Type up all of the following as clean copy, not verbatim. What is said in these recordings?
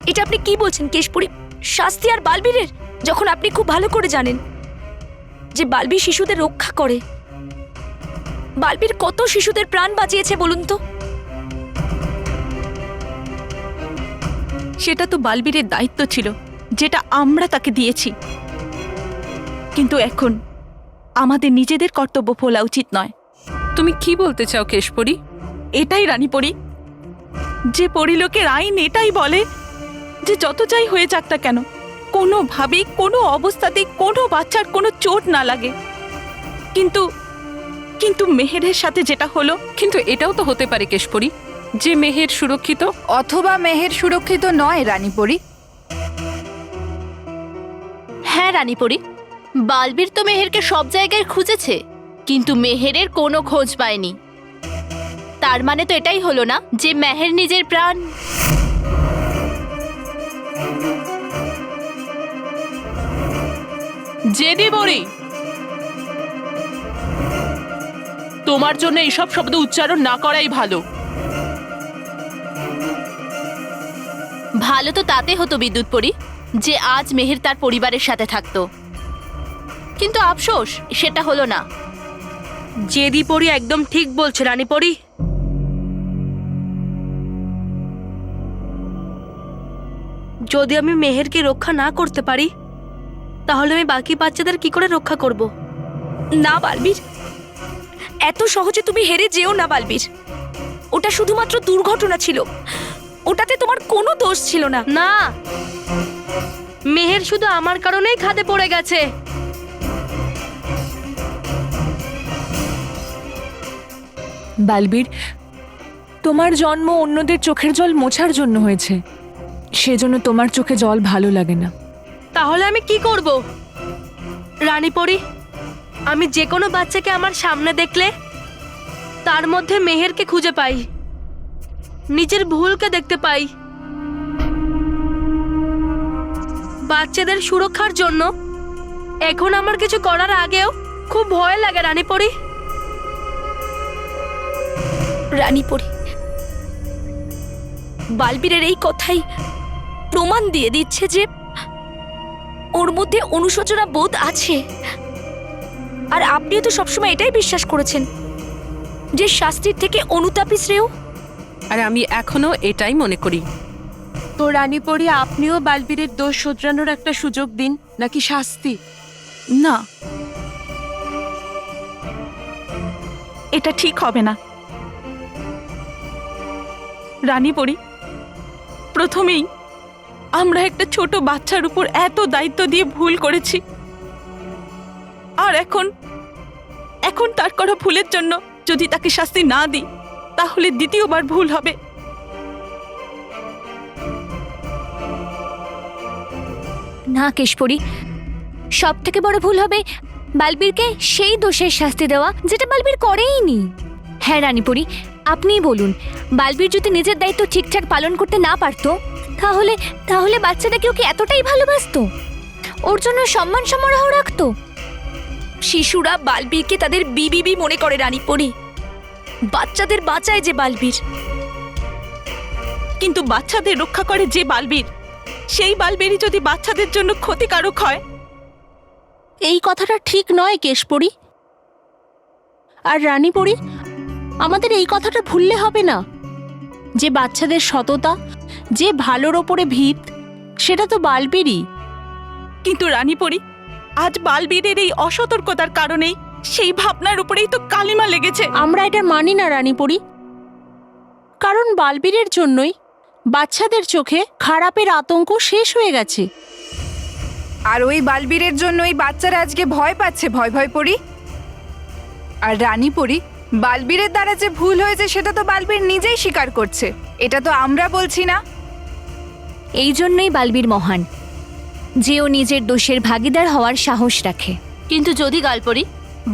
এটা আপনি কি বলছেন কেশপুরী? শাস্তি আর বালবীরের, যখন আপনি খুব ভালো করে জানেন যে বালবীর শিশুদের রক্ষা করে। বালবীর কত শিশুদের প্রাণ বাঁচিয়েছে বলুন তো? সেটা তো বালবীরের দায়িত্ব ছিল, যেটা আমরা তাকে দিয়েছি। কিন্তু এখন আমাদের নিজেদের কর্তব্য ভোলা উচিত নয়। তুমি কি বলতে চাও কেশপুরী? এটাই রানীপরি, যে পরিলোকের আইন এটাই বলে যে যত যাই হয়ে যাক না কেন, কোনোভাবেই কোনো অবস্থাতেই কোনো বাচ্চার কোনো চোট না লাগে। কিন্তু কিন্তু মেহেরের সাথে যেটা হলো, কিন্তু এটাও তো হতে পারে কেশপুরী যে মেহের সুরক্ষিত। অথবা মেহের সুরক্ষিত নয় রানীপরি। হ্যাঁ রানীপরি, বালবীর তো মেহেরকে সব জায়গায় খুঁজেছে, কিন্তু মেহেরের কোনো খোঁজ পায়নি। তার মানে তো এটাই হলো না যে মেহের নিজের প্রাণ। জেদি বড়ি, তোমার জন্য এইসব শব্দ উচ্চারণ না করাই ভালো। ভালো তো তাতে হতো বিদ্যুৎপরি, যে আজ মেহের তার পরিবারের সাথে থাকতো, কিন্তু আফসোস সেটা হলো না। জেদি পরি একদম ঠিক বলছে রানীপরি। যদি আমি মেহেরকে রক্ষা না করতে পারি, তাহলে আমি বাকি বাচ্চাদের কি করে রক্ষা করব? না বালবীর, এত সহজে তুমি হেরে যেও না বালবীর। ওটা শুধুমাত্র দুর্ঘটনা ছিল, ওটাতে তোমার কোনো দোষ ছিল না। না, মেহের শুধু আমার কারণেই খাদে পড়ে গেছে। বালবীর, তোমার জন্ম অন্যদের চোখের জল মোছার জন্য হয়েছে, সেজন্য তোমার চোখে জল ভালো লাগে না। তাহলে আমি কি করব? রানীপরি, আমি যে কোনো বাচ্চাকে আমার সামনে দেখলে তার মধ্যে মেহেরকে খুঁজে পাই, নিজের ভুলকে দেখতে পাই। বাচ্চাদের সুরক্ষার জন্য এখন আমার কিছু করার আগেও খুব ভয় লাগে রানীপরি। রানীপরি, বালবীরের এই কথাই প্রমাণ দিয়ে দিচ্ছে যে ওর মধ্যে অনুশোচনা বোধ আছে। আর আপনিও তো সবসময় এটাই বিশ্বাস করেছেন যে শাস্তির থেকে অনুতাপই শ্রেয়। আর আমি এখনো এটাই মনে করি। তো রানীপরি, আপনিও বালবীরের দোষ শোধরানোর একটা সুযোগ দিন, নাকি শাস্তি? না, এটা ঠিক হবে না। রানীপরি, প্রথমেই আমরা একটা ছোট বাচ্চার উপর এত দায়িত্ব দিয়ে ভুল করেছি, আর এখন তার করা ভুলের জন্য যদি তাকে শাস্তি না দিই, তাহলে দ্বিতীয়বার ভুল হবে। না কেশপুরী, সব থেকে বড় ভুল হবে বালবীরকে সেই দোষের শাস্তি দেওয়া যেটা বালবীর করেইনি। হ্যাঁ রানীপুরী, আপনিই বলুন, বালবীর যদি নিজের দায়িত্ব ঠিকঠাক পালন করতে না পারতো, তাহলে বাচ্চাটা কেউ কি এতটাই ভালোবাসতো, ওর জন্য সম্মান সমারোহ রাখতো? শিশুরা বালবীরকে তাদের বিবিবি মনে করে রানীপুরী। বাচ্চাদের বাঁচায় যে বালবীর। কিন্তু বাচ্চাদের রক্ষা করে যে বালবীর, সেই বালবীরই যদি বাচ্চাদের জন্য ক্ষতিকারক হয়। এই কথাটা ঠিক নয় কেশপুরী। আর রানীপরি, আমাদের এই কথাটা ভুললে হবে না যে বাচ্চাদের সততা, যে ভালোর ওপরে ভিত, সেটা তো বালবীরই। কিন্তু রানীপরি, আজ বালবীরের এই অসতর্কতার কারণেই সেই ভাবনার উপরেই তো কালিমা লেগেছে। আমরা এটা মানি না রানীপরি, কারণ বালবীরের জন্যই বাচ্চাদের চোখে খারাপের আতঙ্ক শেষ হয়ে গেছে। আর ওই বালবীরের জন্যই বাচ্চারা আজকে ভয় পাচ্ছে, ভয় ভয় পড়ি। আর রানীপরি, বালবীরের দ্বারা যে ভুল হয়েছে সেটা তো বালবীর নিজেই স্বীকার করছে, এটা তো আমরা বলছি না। এই জন্যই বালবীর মহান, যে ও নিজের দোষের ভাগিদার হওয়ার সাহস রাখে। কিন্তু যদি গালপরি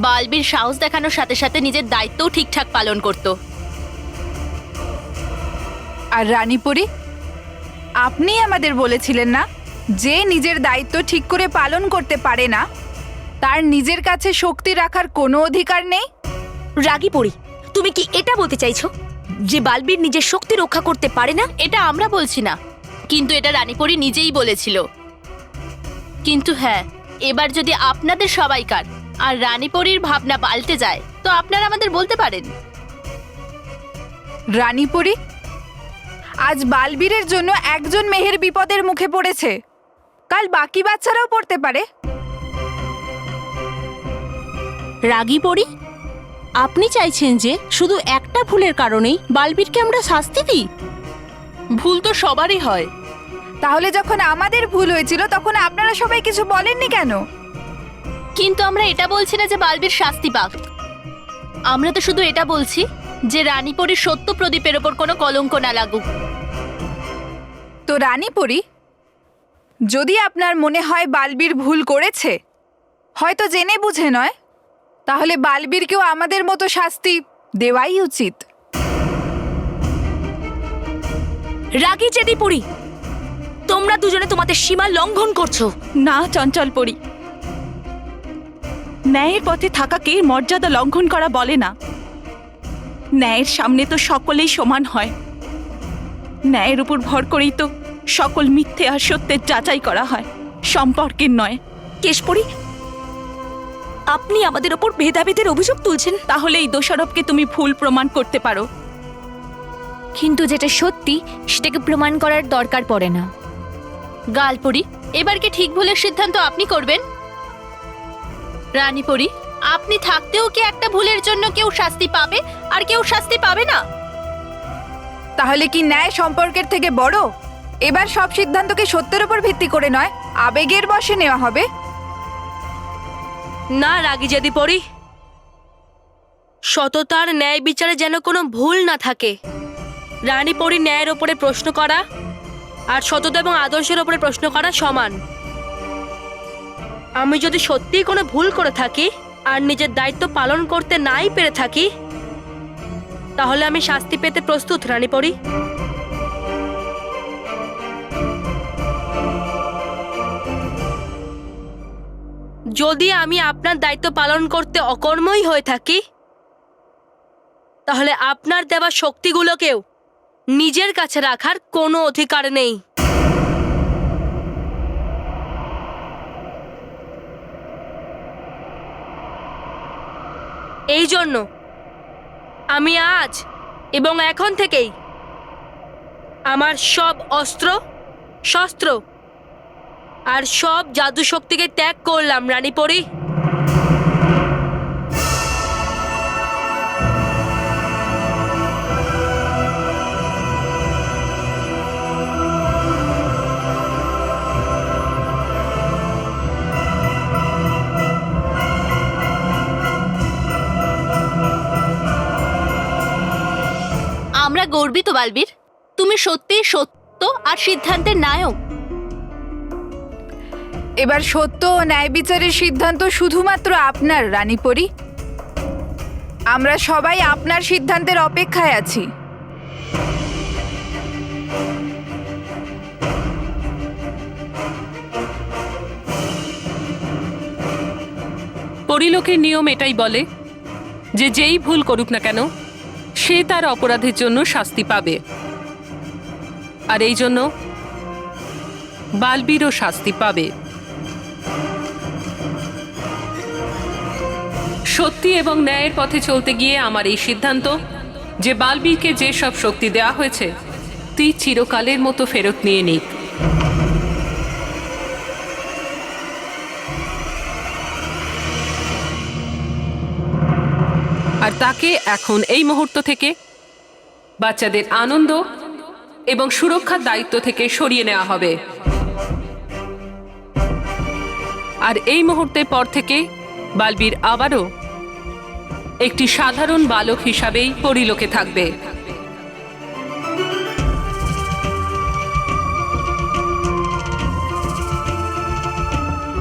বালবীর সাহস দেখানোর সাথে সাথে নিজের দায়িত্বও ঠিকঠাক পালন করত। আর রানীপরি, আপনি আমাদের বলেছিলেন না যে নিজের দায়িত্ব ঠিক করে পালন করতে পারে না, তার নিজের কাছে শক্তি রাখার কোনো অধিকার নেই? রাগী পড়ি, তুমি কি এটা বলতে চাইছো যে বালবীর নিজের শক্তি রক্ষা করতে পারে না? এটা আমরা বলছি না, কিন্তু এটা রানীপরি নিজেই বলেছিল। কিন্তু হ্যাঁ, এবার যদি আপনাদের সবাইকার আর রানীপরির ভাবনা পাল্টে যায় তো আপনারা আমাদের বলতে পারেন। রানীপরি, আজ বালবীরের জন্য একজন মেহের বিপদের মুখে পড়েছে, কাল বাকি বাচ্চারাও পড়তে পারে। রাগী পড়ি, আপনি চাইছেন যে শুধু একটা ভুলের কারণেই বালবীরকে আমরা শাস্তি দিই? ভুল তো সবারই হয়। তাহলে যখন আমাদের ভুল হয়েছিল তখন আপনারা সবাই কিছু বলেননি কেন? কিন্তু আমরা এটা বলছি না যে বালবীর শাস্তি পাক। আমরা তো শুধু এটা বলছি যে রানীপরির সত্য প্রদীপের ওপর কোনো কলঙ্ক না লাগুক। তো রানীপরি, যদি আপনার মনে হয় বালবীর ভুল করেছে, হয়তো জেনে বুঝে নয়, তাহলে বালবীরকেও আমাদের মতো শাস্তি দেওয়াই উচিত। রাগী চেদি পড়ি, তোমরা দুজনে তোমাদের সীমা লঙ্ঘন করছো। না চঞ্চল পরি, ন্যায়ের পথে থাকাকে মর্যাদা লঙ্ঘন করা বলে না। ন্যায়ের সামনে তো সকলেই সমান হয়। ন্যায়ের উপর ভর করেই তো সকল মিথ্যে আর সত্যের যাচাই করা হয়, সম্পর্কের নয়। কেশপরি, আপনি আমাদের ওপর ভেদাভেদের অভিযোগ তুলছেন। তাহলে এই দোষারোপকে তুমি ভুল প্রমাণ করতে পারো। কিন্তু যেটা সত্যি সেটাকে প্রমাণ করার দরকার পড়ে না। গালপরি, এবার কি ঠিক ভুলের সিদ্ধান্ত আপনি করবেন? রানীপরি, আপনি থাকতেও কি একটা ভুলের জন্য কেউ শাস্তি পাবে আর কেউ শাস্তি পাবে না? তাহলে কি ন্যায় সম্পর্কের থেকে বড়? এবার সব সিদ্ধান্তকে সত্যের উপর ভিত্তি করে নয়, আবেগের বশে নেওয়া হবে। না রাগী যদি পড়ি, সততার ন্যায় বিচারে যেন কোনো ভুল না থাকে। রানীপরি ন্যায়ের ওপরে প্রশ্ন করা আর সততা এবং আদর্শের ওপরে প্রশ্ন করা সমান। আমি যদি সত্যিই কোনো ভুল করে থাকি আর নিজের দায়িত্ব পালন করতে নাই পেরে থাকি, তাহলে আমি শাস্তি পেতে প্রস্তুত রানীপরি। যদি আমি আপনার দায়িত্ব পালন করতে অকর্মই হয়ে থাকি, তাহলে আপনার দেওয়া শক্তিগুলোকেও নিজের কাছে রাখার কোনো অধিকার নেই। এই জন্য আমি আজ এবং এখন থেকেই আমার সব অস্ত্র, শস্ত্র আর সব জাদু শক্তিকে ত্যাগ করলাম রানীপরি। আমরা গর্বিত বালবীর, তুমি সত্যিই সত্য আর সিদ্ধান্তের নায়ক। এবার সত্য ও ন্যায় বিচারের সিদ্ধান্ত শুধুমাত্র আপনার রানীপরি। আমরা সবাই আপনার সিদ্ধান্তের অপেক্ষায় আছি। পরিলোকের নিয়ম এটাই বলে যে যেই ভুল করুক না কেন সে তার অপরাধের জন্য শাস্তি পাবে, আর এই জন্য বালবীরও শাস্তি পাবে। সত্যি এবং ন্যায়ের পথে চলতে গিয়ে আমার এই সিদ্ধান্ত যে বালবীরকে যে সব শক্তি দেওয়া হয়েছে তুই চিরকালের মতো ফেরত নিয়ে নিক। আর তাকে এখন এই মুহূর্ত থেকে বাচ্চাদের আনন্দ এবং সুরক্ষার দায়িত্ব থেকে সরিয়ে নেওয়া হবে। আর এই মুহূর্তের পর থেকে বালবীর আবারও একটি সাধারণ বালক হিসাবেই পরিলোকে থাকবে।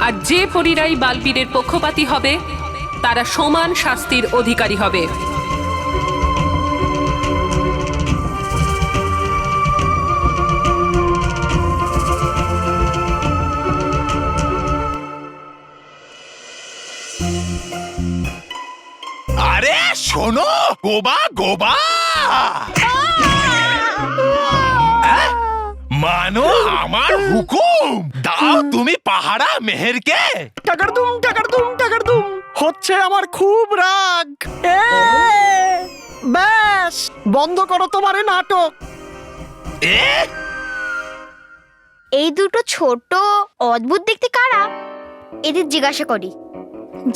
আর যে পরীরাই বালবীরের পক্ষপাতী হবে তারা সমান শাস্তির অধিকারী হবে। আরে শোনো, গোবা গোবা! মানো আমার হুকুম, দাও তুমি পাহারা মেহেরকে। টাকারদুম হচ্ছে আমার খুব রাগ। ব্যাস বন্ধ করো তোমার এই নাটক। এই দুটো ছোট অদ্ভুত দেখতে কারা? এদের জিজ্ঞাসা করি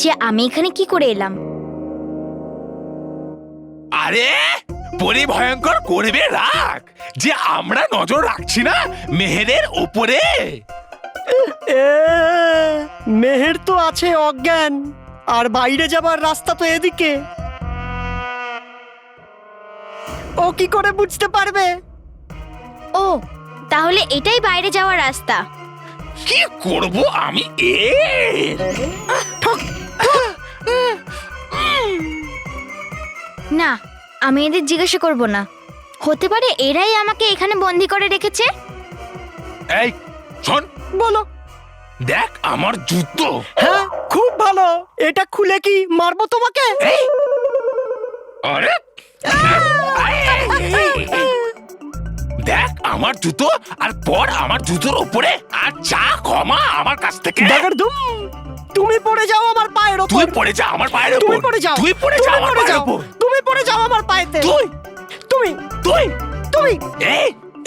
যে আমি এখানে কি করে এলাম। আরে পরি ভয়ঙ্কর করবে রাগ যে আমরা নজর রাখছি না মেহেরের উপরে। মেহের তো আছে অজ্ঞান, আর বাইরে যাবার রাস্তা তো এদিকে। ও কি করে বুঝতে পারবে? ও তাহলে এটাই বাইরে যাওয়ার রাস্তা। কি করব আমি না, আমি এদের জিজ্ঞাসা করব না। হতে পারে এরাই আমাকে এখানে বন্দি করে রেখেছে। এই শোন, বলো। দেখ আমার জুতো। হ্যাঁ খুব ভালো, এটা খুলে কি মারবো তোমাকে? আরে দেখ আমার জুতো, আর পর আমার জুতোর উপরে আর চা ক্ষমা আমার কাছ থেকে। তুমি পড়ে যাও আমার পায়ের উপর। তুই পড়ে যা আমার পায়ের উপর। তুমি পড়ে যাও। তুই পড়ে যা আমার পায়ের উপর। তুমি পড়ে যাও আমার পায়েতে। তুই তুমি তুই তুমি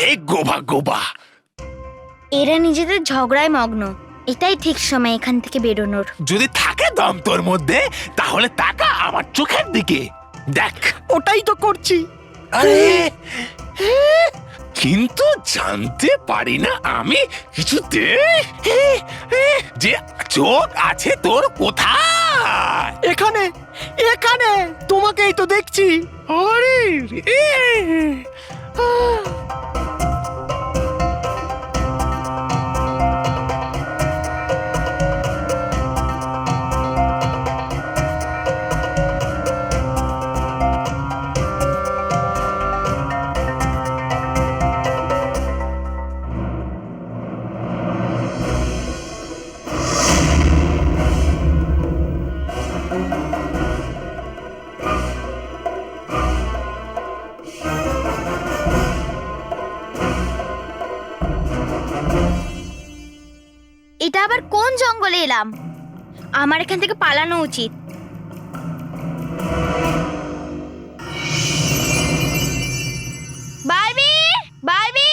এই গোবা গোবা। এরা নিজেদের ঝগড়ায় মগ্ন। এটাই ঠিক সময় এখান থেকে বেরোনোর। যদি থাকে দম তোর মধ্যে তাহলে তাকা আমার চোখের দিকে দেখ। ওটাই তো করছি। আরে কিন্তু জানতে পারি না আমি কিছুতে যে চোখ আছে তোর কোথায়? এখানে এখানে তোমাকেই তো দেখছি। আরে এটা আবার কোন জঙ্গলে এলাম? আমার এখান থেকে পালানো উচিত। বারবি, বারবি,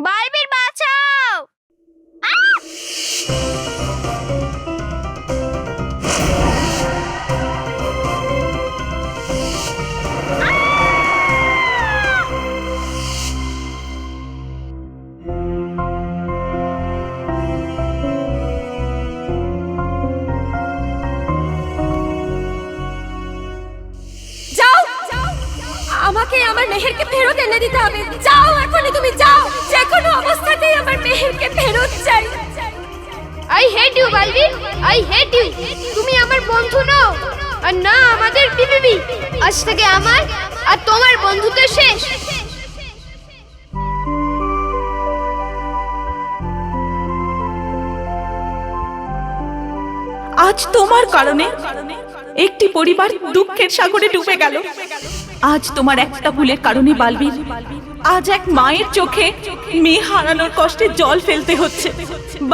বারবির বাঁচাও! আমাকে আমার মেহেরকে ফেরত এনে দিতে হবে। যাও এখনই, তুমি যাও। যে কোনো অবস্থাতেই আমার মেহেরকে ফেরত চাই। I hate you Balbi, I hate you. তুমি আমার বন্ধু নও, আর না আমাদের বিবিবি। আজ থেকে আমার আর তোমার বন্ধুত্ব শেষ। আজ তোমার কারণে একটি পরিবার দুঃখের সাগরে ডুবে গেল। আজ তোমার একটা ভুলের কারণে বালবীর আজ এক মায়ের চোখে মেয়ে হারানোর কষ্টে জল ফেলতে হচ্ছে।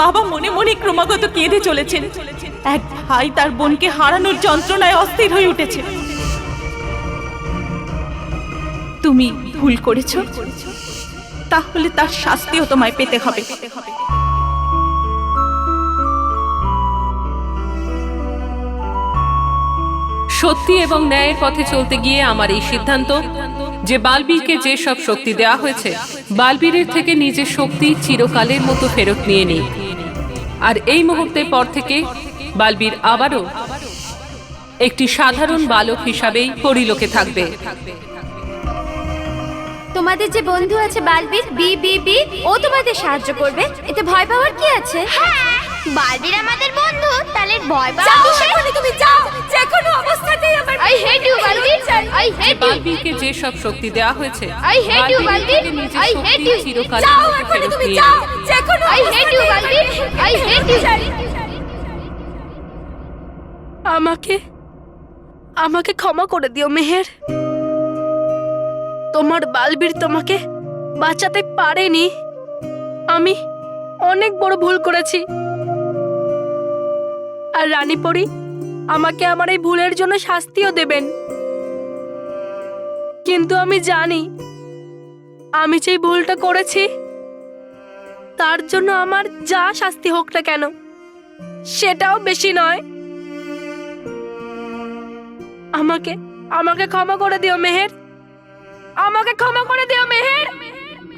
বাবা মনে মনে ক্রমাগত কেঁদে চলেছেন। এক ভাই তার বোনকে হারানোর যন্ত্রণায় অস্থির হয়ে উঠেছে। তুমি ভুল করেছো, তাহলে তার শাস্তিও তোমায় পেতে হবে। সত্যি এবং ন্যায়ের পথে চলতে গিয়ে আমার এই সিদ্ধান্ত যে বালবীরকে যে সব শক্তি দেওয়া হয়েছে বালবীরের থেকে নিজের শক্তি চিরকালের মতো ফেরত নিয়ে নিই। আর এই মুহূর্তের পর থেকে বালবীর আবারও একটি সাধারণ বালক হিসাবেই পরিলোকে থাকবে। তোমাদের যে বন্ধু আছে বালবীর, বি বি বি, ও তোমাদের সাহায্য করবে। এতে ভয় পাওয়ার কি আছে? বালবীর আমাদের বন্ধু, তাহলে ভয় পাওয়া যাও কিসের? এখনই, তুমি যাও। যে কোনো অবস্থাতেই আমার I hate you Balbi, I hate you. বালবীরকে যে সব শক্তি দেওয়া হয়েছে I hate you, বালবীরের বালবীর। থেকে নিজের I hate শক্তি you. চিরকালের যাও মতো এখনই, ফেরত তুমি নিয়ে যাও। নিই। যে কোনো I hate you, অবস্থাতেই বালবীর। I hate you. আমাকে ক্ষমা করে দিও মেহের। তোমার বালবীর তোমাকে বাঁচাতে পারেনি, আমি অনেক বড় ভুল করেছি, আর রানী পরি আমাকে আমার এই ভুলের জন্য শাস্তিও দেবেন। কিন্তু আমি জানি আমি যেই ভুলটা করেছি তার জন্য আমার যা শাস্তি হোক না কেন সেটাও বেশি নয়। আমাকে আমাকে ক্ষমা করে দিও মেহের, আমাকে ক্ষমা করে দিও মেহের,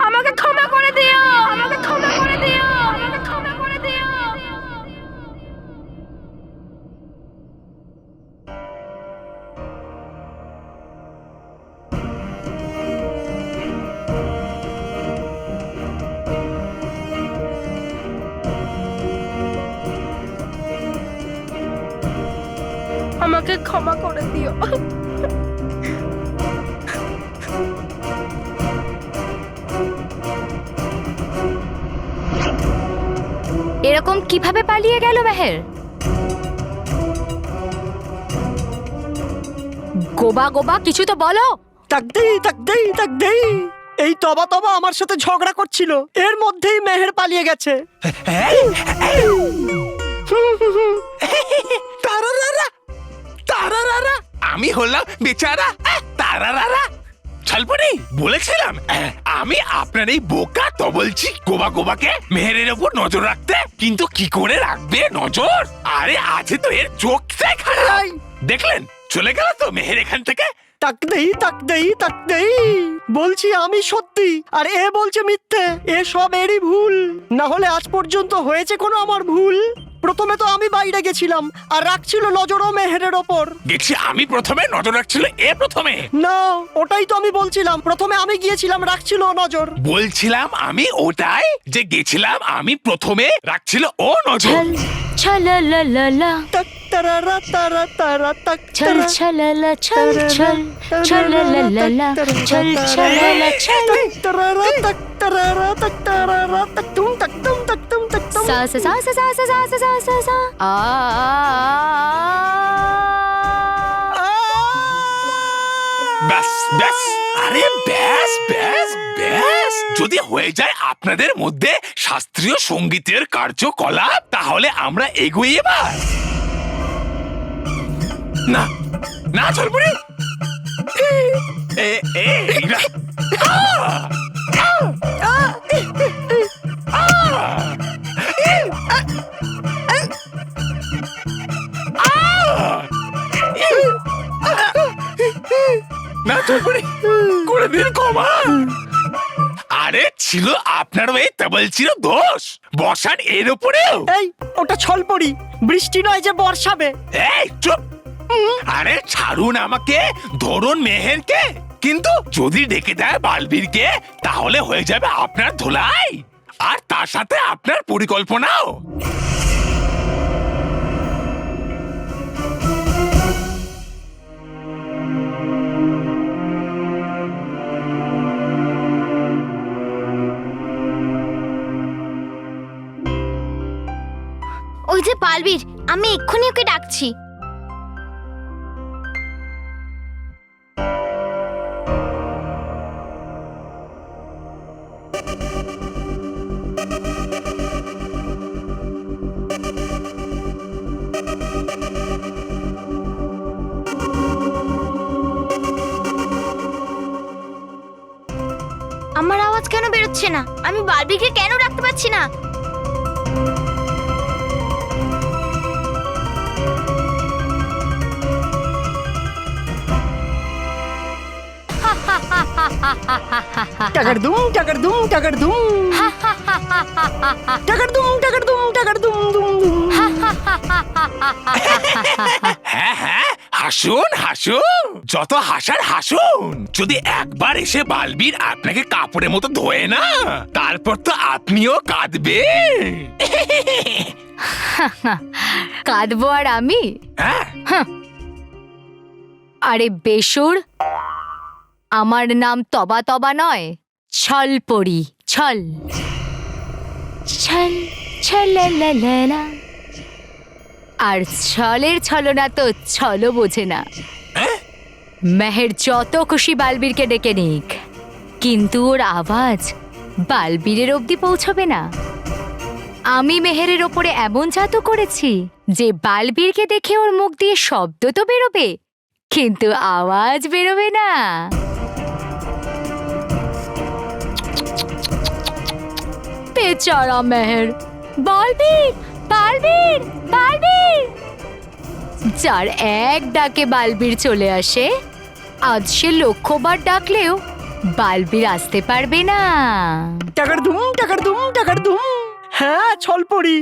আমাকে ক্ষমা করে দিও, আমাকে ক্ষমা করে দিও, আমাকে ক্ষমা করে দিও। আমাকে ক্ষমা করে দিও। এরকম কিভাবে পালিয়ে গেল মেহের? গোবা গোবা কিছু তো বলো। তাকদেই এই তবা আমার সাথে ঝগড়া করছিল, এর মধ্যেই মেহের পালিয়ে গেছে। তারারারা আমি হলাম বেচারা তারারারা। ছলপরি বলেছিলাম আমি আপনার এই বোকা তবলছি গোবাকে মেহেরের ওপর নজর রাখতে, কিন্তু কি করে রাখবে নজর? আরে আছে তো এর চোখটাই খারাপ। দেখলেন চলে গেল তো মেহের এখান থেকে। তাকদেই বলছি আমি সত্যি, আর এ বলছে মিথ্যে। এ সব এরই ভুল, না হলে আজ পর্যন্ত হয়েছে কোনো আমার ভুল? প্রথমে তো আমি বাইরে গেছিলাম আর রাখছিল নজরও মেহেরের ওপর। দেখছি আমি প্রথমে নজর রাখছিল এ প্রথমে। না, ওটাই তো আমি বলছিলাম, প্রথমে আমি গিয়েছিলাম রাখছিল নজর। বলছিলাম আমি ওটাই যে গেছিলাম আমি প্রথমে রাখছিল ও নজর। ছলালালা তারা তারা তারা তাক ছল ছলালা ছল ছল ছলালালা ছল ছলালা ছল তারা তাক তারা তাক তুম সা সা সা সা সা সা সা সা সা সা আ ব্যাস আরে ব্যাস যদি হয়ে যায় আপনাদের মধ্যে শাস্ত্রীয় সঙ্গীতের কার্যকলাপ, তাহলে আমরা এগোই এবার। না ছলপুরি না ছলপুরি করে দিন ক্ষমা। আরে ছিল আপনার ওই তবলচির দোষ, বর্ষার এর উপরেও। এই ওটা ছলপরি, বৃষ্টি নয় যে বর্ষাবে। এই চুপ, আরে ছাড়ুন আমাকে, ধরুন মেহেরকে। কিন্তু যদি ডেকে দেয় বালবীরকে তাহলে হয়ে যাবে আপনার ধোলাই, আর তার সাথে আপনার পরিকল্পনাও। ওই যে বালবীর, আমি এক্ষুনি ওকে ডাকছি। আমার আওয়াজ কেন বেরোচ্ছে না? আমি বালবীরকে কেন ডাকতে পারছি না? টাকারদুম হ্যাঁ হাসুন যত হাসার হাসুন। যদি একবার এসে বালবীর আপনাকে কাপড়ের মতো ধোয়ে না, তারপর তো আপনিও কাঁদবেন। কাঁদবো আর আমি? হ্যাঁ আরে বেসুর, আমার নাম তবা নয়, ছলপরি। ছল ছল ছলালালা। আর ছলের ছলনা তো ছলও বোঝে না। মেহের যত খুশি বালবীরকে ডেকে নিক, কিন্তু ওর আওয়াজ বালবীরের অবধি পৌঁছবে না। আমি মেহেরের ওপরে এমন জাদু করেছি যে বালবীরকে দেখে ওর মুখ দিয়ে শব্দ তো বেরোবে, কিন্তু আওয়াজ বেরোবে না। বেচারা মেহের, বালবীর বালবীর বালবীর, যার এক ডাকে বালবীর চলে আসে, আজ সে লক্ষবার ডাকলেও বালবীর আসতে পারবে না। টাকার দুম। হ্যাঁ ছলপরি,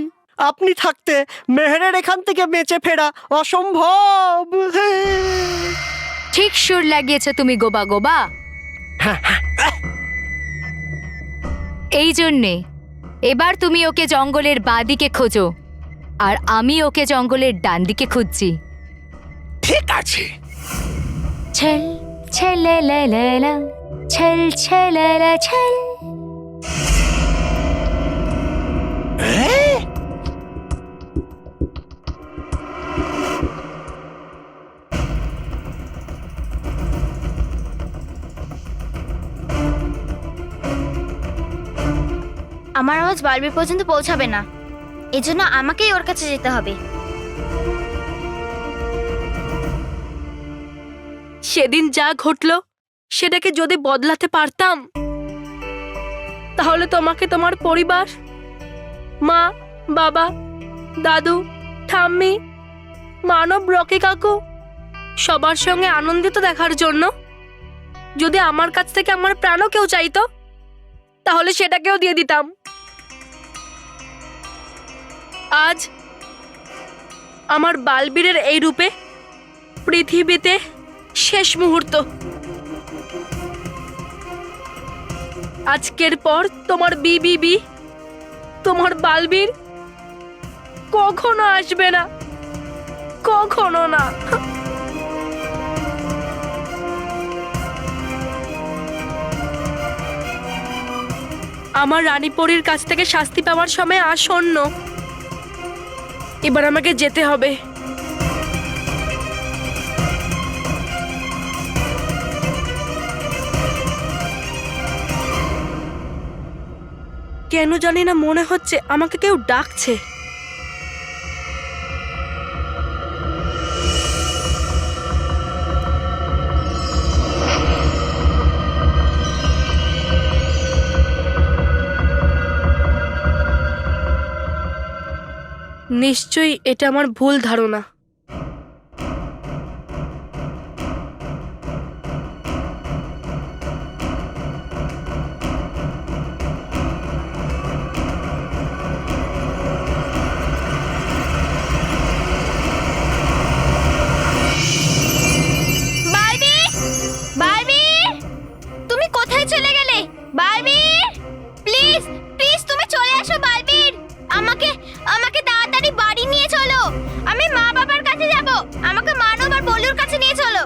আপনি থাকতে মেহেরের এখান থেকে বেঁচে ফেরা অসম্ভব। ঠিক সুর লাগিয়েছ তুমি গোবা গোবা। এই জন্যে এবার তুমি ওকে জঙ্গলের বাঁদিকে খোঁজো, আর আমি ওকে জঙ্গলের ডান দিকে খুঁজছি। ঠিক আছে। ছল ছলে লা লা লা, ছল ছলে লা ছল। আমার আওয়াজ বালবীর পর্যন্ত পৌঁছাবে না, এজন্য আমাকেই ওর কাছে যেতে হবে। সেদিন যা ঘটলো সেটাকে যদি বদলাতে পারতাম, তাহলে তোমাকে তোমার পরিবার, মা, বাবা, দাদু, ঠাম্মি, মানব, রকি কাকু সবার সঙ্গে আনন্দিত দেখার জন্য যদি আমার কাছ থেকে আমার প্রাণও কেউ চাইতো, তাহলে সেটাকেও দিয়ে দিতাম। আজ আমার বালবীরের এই রূপে পৃথিবীতে শেষ মুহূর্ত। আজকের পর তোমার বিবি, তোমার বালবীর কখনো আসবে না, কখনো না। আমার রানীপরীর কাছ থেকে শাস্তি পাওয়ার সময় আসন্ন। এবার আমাকে যেতে হবে। কেন জানি না মনে হচ্ছে আমাকে কেউ ডাকছে। নিশ্চয়ই এটা আমার ভুল ধারণা। তুমি কোথায় চলে গেলে? বালবীর, প্লিজ প্লিজ তুমি চলে আসো। বালবীর, আমাকে তাড়াতাড়ি বাড়ি নিয়ে চলো। আমি মা বাবার কাছে যাব। আমাকে মানব আর বলুর কাছে নিয়ে চলো।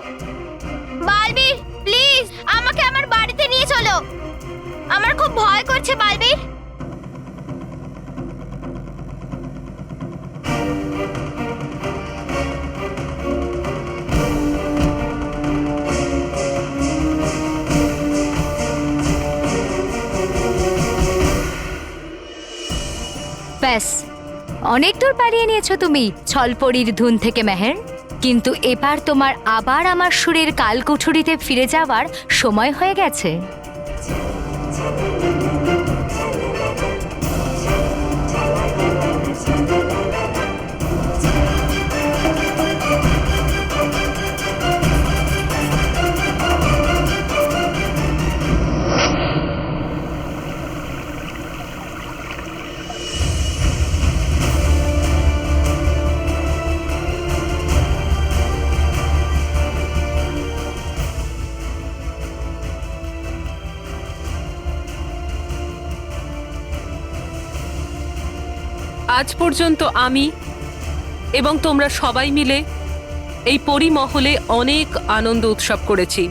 বালবীর, প্লিজ আমাকে আমার বাড়িতে নিয়ে চলো। আমার খুব ভয় করছে বালবীর। ব্যাস, অনেক দূর পাড়িয়ে নিয়েছো তুমি ছলপরির ধুন থেকে মেহের, কিন্তু এবার তোমার আবার আমার সুরের কালকুঠুরিতে ফিরে যাওয়ার সময় হয়ে গেছে। আজ পর্যন্ত আমি এবং তোমরা সবাই মিলে এই পরিমহলে অনেক আনন্দ উৎসব করেছি।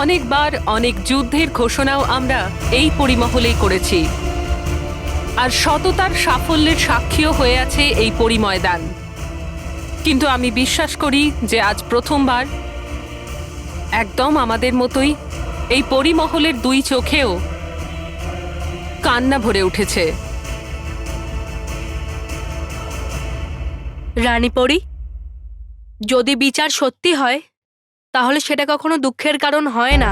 অনেকবার অনেক যুদ্ধের ঘোষণাও আমরা এই পরিমহলেই করেছি, আর সততার সাফল্যের সাক্ষীও হয়ে আছে এই পরিময়দান। কিন্তু আমি বিশ্বাস করি যে আজ প্রথমবার একদম আমাদের মতোই এই পরিমহলের দুই চোখেও কান্না ভরে উঠেছে। রানীপরি, যদি বিচার সত্যি হয় তাহলে সেটা কখনো দুঃখের কারণ হয় না।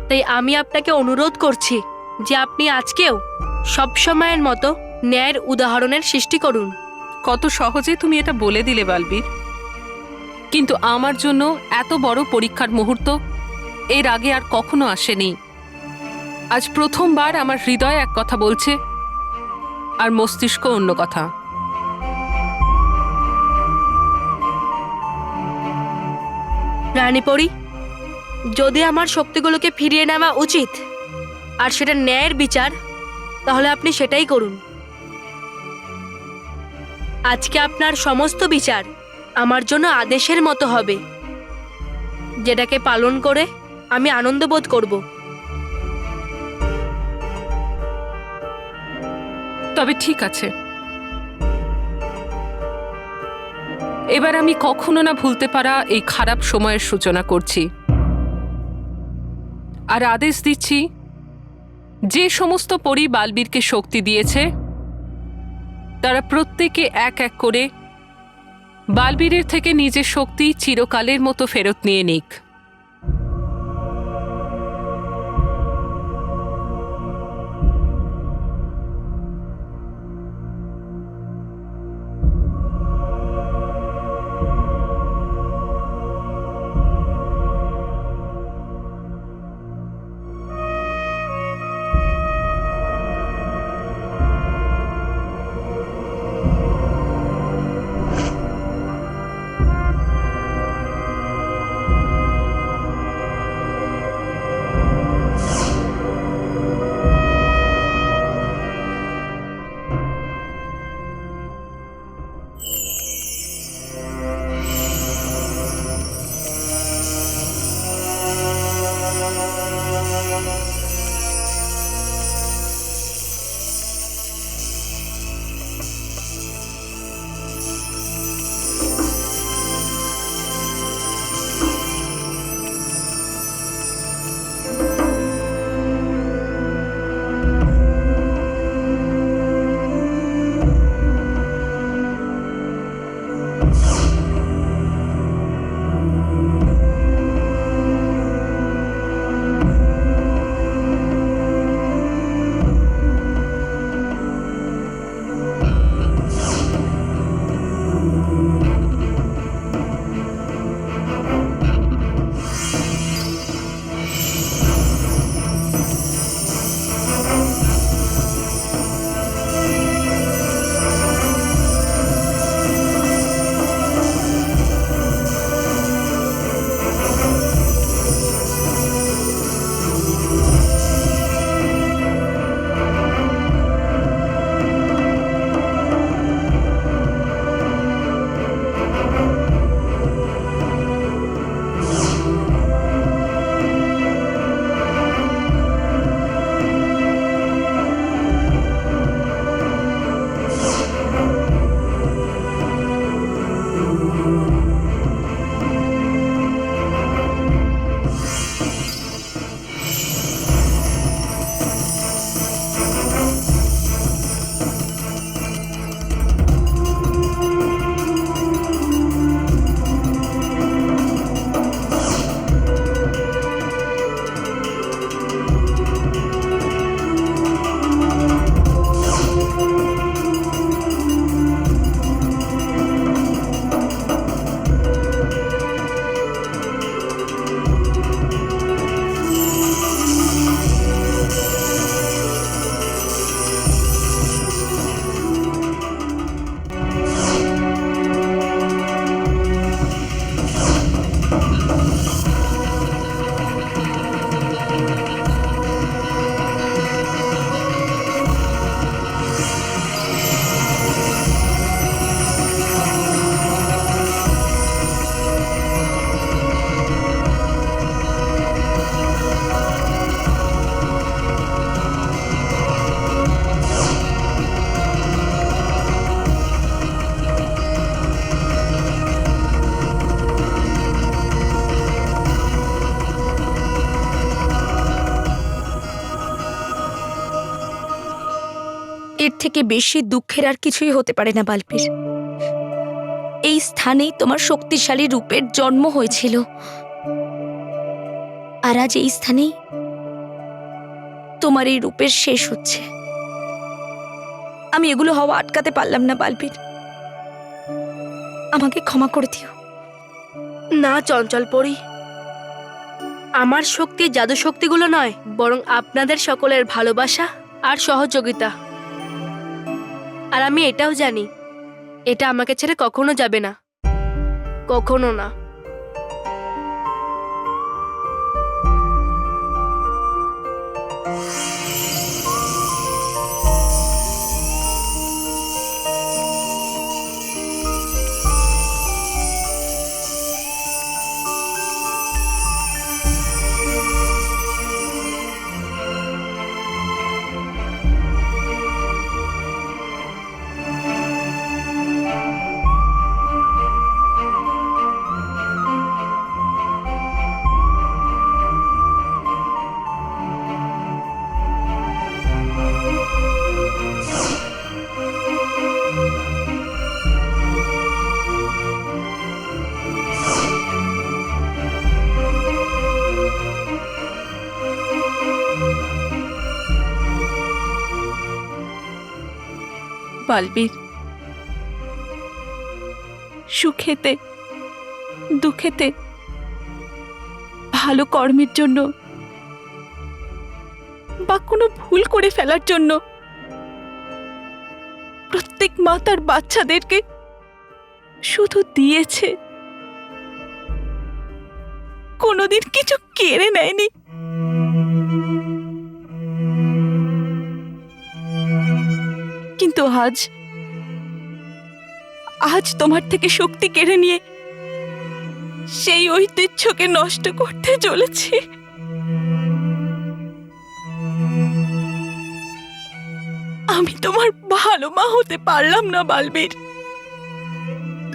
তাই আমি আপনাকে অনুরোধ করছি যে আপনি আজকেও সব সময়ের মতো ন্যায়ের উদাহরণের সৃষ্টি করুন। কত সহজে তুমি এটা বলে দিলে বালবীর, কিন্তু আমার জন্য এত বড় পরীক্ষার মুহূর্ত এর আগে আর কখনো আসেনি। আজ প্রথমবার আমার হৃদয় এক কথা বলছে আর মস্তিষ্ক অন্য কথা। রানীপরি, যদি আমার শক্তিগুলোকে ফিরিয়ে নেওয়া উচিত আর সেটা ন্যায়ের বিচার, তাহলে আপনি সেটাই করুন। আজকে আপনার সমস্ত বিচার আমার জন্য আদেশের মতো হবে, যেটাকে পালন করে আমি আনন্দ বোধ করব। তবে ঠিক আছে, এবার আমি কখনো না ভুলতে পারা এই খারাপ সময়ের সূচনা করছি আর আদেশ দিচ্ছি, যে সমস্ত পরী বালবীরকে শক্তি দিয়েছে তারা প্রত্যেকে এক এক করে বালবীরের থেকে নিজের শক্তি চিরকালের মতো ফেরত নিয়ে নিক। থেকে বেশি দুঃখের আর কিছুই হতে পারে না বালবীর। এই স্থানেই তোমার শক্তিশালী রূপের জন্ম হয়েছিল, আর আজ এই স্থানেই তোমার এই রূপের শেষ হচ্ছে। আমি এগুলো হওয়া আটকাতে পারলাম না বালবীর, আমাকে ক্ষমা করে দিও। না চঞ্চল পরি, আমার শক্তি জাদু শক্তিগুলো নয়, বরং আপনাদের সকলের ভালোবাসা আর সহযোগিতা। আর আমি এটাও জানি, এটা আমাকে ছেড়ে কখনো যাবে না, কখনো না। বালবীর, সুখেতে দুঃখেতে ভালো কর্মের জন্য বা কোনো ভুল করে ফেলার জন্য প্রত্যেক মা তার বাচ্চাদেরকে শুধু দিয়েছে, কোনোদিন কিছু কেড়ে নেয়নি। কিন্তু আজ তোমার থেকে শক্তি কেড়ে নিয়ে সেই ঐতিহ্যকে নষ্ট করতে চলেছি। আমি তোমার ভালো মা হতে পারলাম না বালবীর,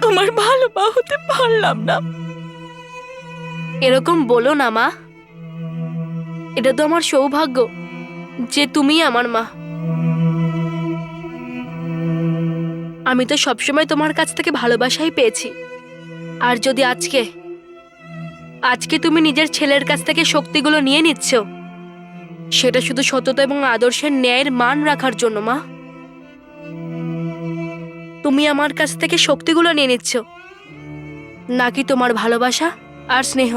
তোমার ভালো মা হতে পারলাম না। এরকম বলো না মা, এটা তো আমার সৌভাগ্য যে তুমি আমার মা। আমি তো সবসময় তোমার কাছ থেকে ভালোবাসাই পেয়েছি, আর যদি আজকে তুমি নিজের ছেলের কাছ থেকে শক্তিগুলো নিয়ে নিচ্ছ, সেটা শুধু সততা এবং আদর্শের ন্যায়ের মান রাখার জন্য মা। তুমি আমার কাছ থেকে শক্তিগুলো নিয়ে নিচ্ছ, নাকি তোমার ভালোবাসা আর স্নেহ।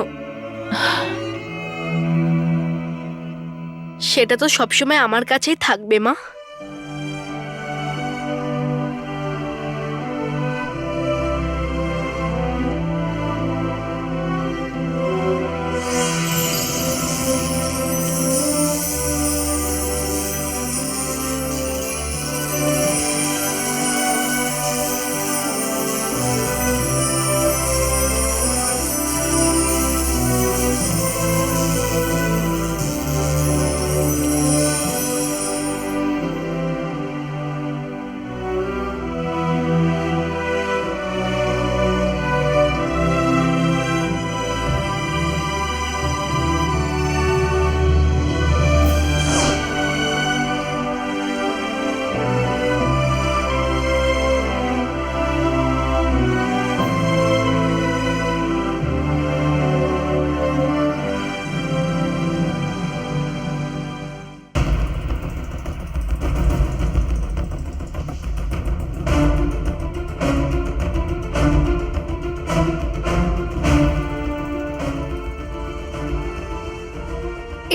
সেটা তো সবসময় আমার কাছেই থাকবে মা।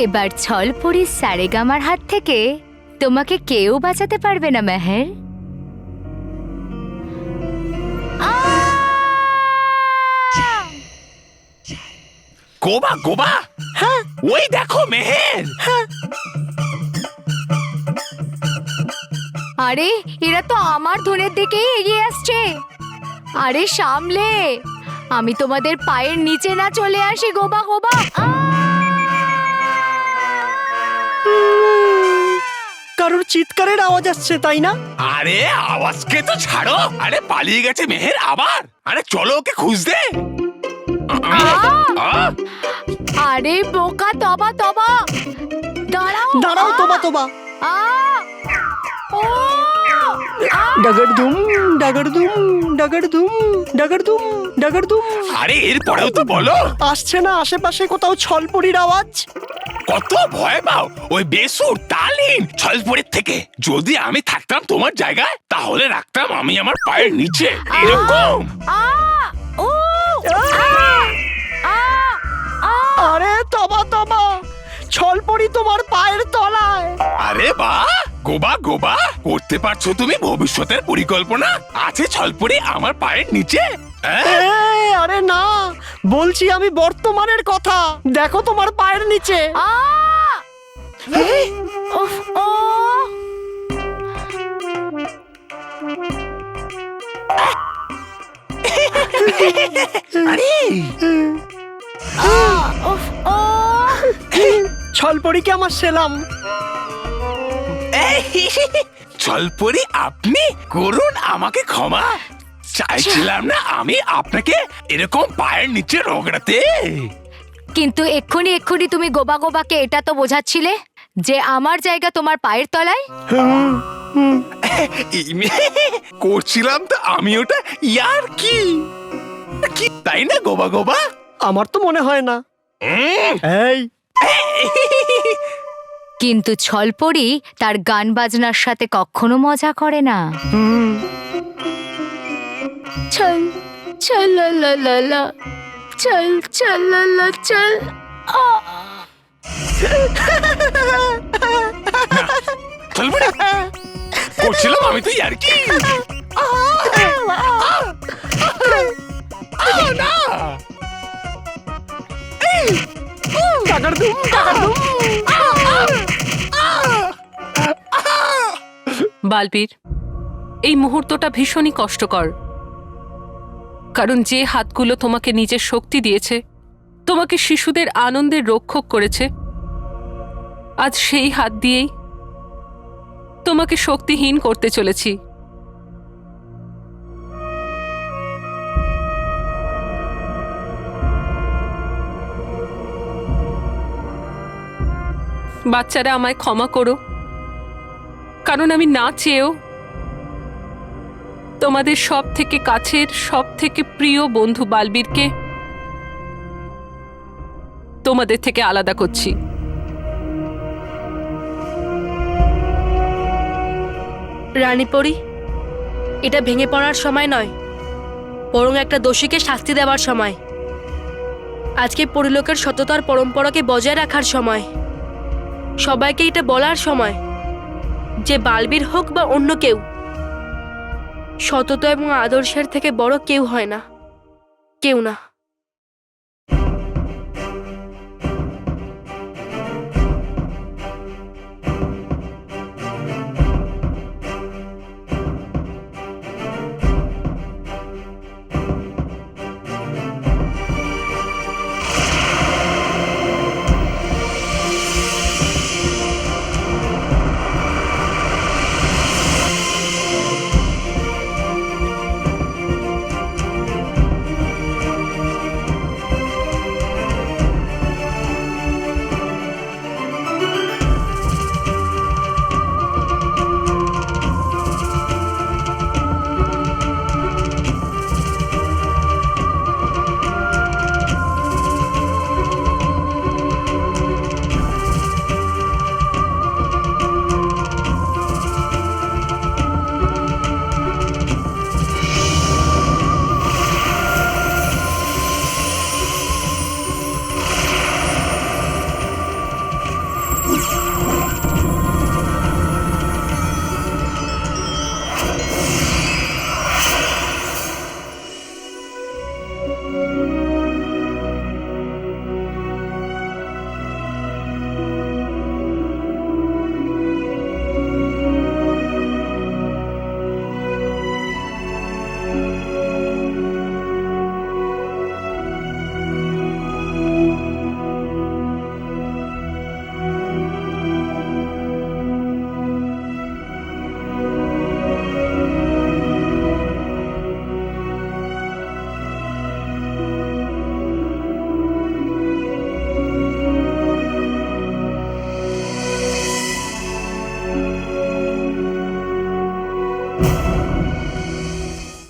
এবার ছলপরি সারেগামার হাত থেকে তোমাকে কেউ বাঁচাতে পারবে না মেহের। গোবা গোবা, হ্যাঁ ওই দেখো মেহের। আরে এরা তো আমার ধনের দিকেই এগিয়ে আসছে। আরে সামলে, আমি তোমাদের পায়ের নিচে না চলে আসি গোবা গোবা। কারোর চিৎকারের আওয়াজ আসছে, তাই না? আরে আওয়াজকে তো ছাড়ো, আরে পালিয়ে গেছে মেহের আবার। আরে চলো ওকে খুঁজতে। আরে বোকা, তবা তবা, দাঁড়াও দাঁড়াও তোবা তোবা। ও ডাগরদুম ডাগরদুম ডাগরদুম ডাগরদুম ডাগরদুম। আরে এরপরেও তো বলো। আসছে না আশেপাশে কোথাও ছলপরির আওয়াজ? কত ভয় পাও ওই বেসুর তালিন ছলপরের থেকে। যদি আমি থাকতাম তোমার জায়গায় তাহলে রাখতাম আমি আমার পায়ের নিচে এরকম। আরে তবা তবা, ছলপরি তোমার পায়ের তলায়। আরে বাহ, গোবা গোবা, করতে পারছো তুমি ভবিষ্যতের পরিকল্পনা। আছে ছলপরি আমার পায়ের নিচে? আরে না, বলছি আমি বর্তমানের কথা। দেখো তোমার পায়ের নিচে। ছলপরিকে আমার সেলাম। ছলপরি আপনি করুন আমাকে ক্ষমা। চাইছিলাম না আমি আপনাকে এরকম পায়ের নিচে রগড়াতে। কিন্তু এক্ষুনি তুমি গোবা গোবাকে এটা তো বোঝাচ্ছিলে যে আমার জায়গা তোমার পায়ের তলায়। করছিলাম তো আমি ওটা, ইয়ার কি তাই না গোবা গোবা? আমার তো মনে হয় না। এই কিন্তু ছলপরি তার গান বাজনার সাথে কখনো মজা করে না। চল চল লা লা লা, চল চল লা লা চল। ছলপরি করছিলাম আমি তো ইয়ার কি। না বালবীর, এই মুহূর্তটা ভীষণই কষ্টকর, কারণ যে হাতগুলো তোমাকে নিজের শক্তি দিয়েছে, তোমাকে শিশুদের আনন্দের রক্ষক করেছে, আজ সেই হাত দিয়েই তোমাকে শক্তিহীন করতে চলেছি। বাচ্চারা আমায় ক্ষমা করো, কারণ আমি না চেয়েও তোমাদের সব থেকে কাছের, সব থেকে প্রিয় বন্ধু বালবীরকে তোমাদের থেকে আলাদা করছি। রানীপরি, এটা ভেঙে পড়ার সময় নয়, বরং একটা দোষীকে শাস্তি দেওয়ার সময়। আজকে পরিলোকের সততার পরম্পরাকে বজায় রাখার সময়। সবাইকে এটা বলার সময় যে বালবীর হোক বা অন্য কেউ, সততা এবং আদর্শের থেকে বড় কেউ হয় না, কেউ না।